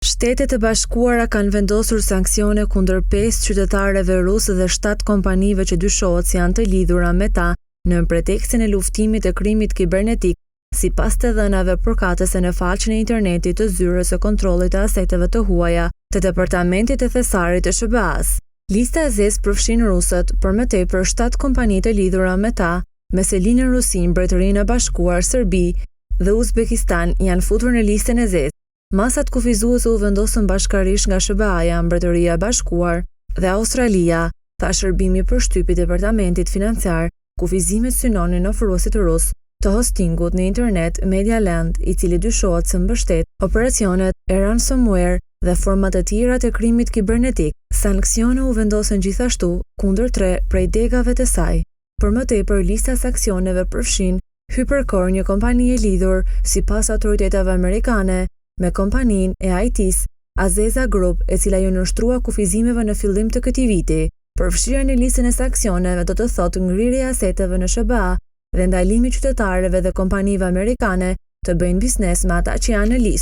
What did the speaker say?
Shtetet e Bashkuara kanë vendosur sanksione kundër 5 qytetarëve rusë dhe 7 kompanive që dyshohet se janë të lidhura me ta në pretekstin e luftimit të krimit kibernetik, sipas të dhënave përkatëse në faqen e internetit të zyrës së kontrollit të aseteve të huaja të Departamentit të Thesarit të SBA-s. Lista e zezë përfshin rusët, për më tepër 7 kompani të lidhura me ta, me selinë në Rusi, Mbretërinë e Bashkuar, Serbi dhe Uzbekistan janë futur në listën e zezë. Masat kufizuese u vendosën bashkërisht nga SBA-ja, Mbretëria e Bashkuar dhe Australia, tha shërbimi për shtypit Departamentit Financiar. Kufizimet synonin ofruesit rus të hostingut në internet Medialand, i cili dyshohet se mbështet operacionet e ransomware dhe forma të tjera të krimit kibernetik. Sanksione u vendosën gjithashtu kundër 3 prej degave të saj. Për më tepër, lista e sanktsioneve përfshin Hypercore, një kompani e lidhur sipas autoriteteve amerikane me kompaninë e IT-s Azeza Group, e cila ju nështrua kufizimeve në fillim të këtij viti. Përfshirja në listën e sanksioneve do të thotë ngrirje e aseteve në SBA dhe ndalimi qytetarëve dhe kompanive amerikane të bëjnë biznes me ata që janë në listë.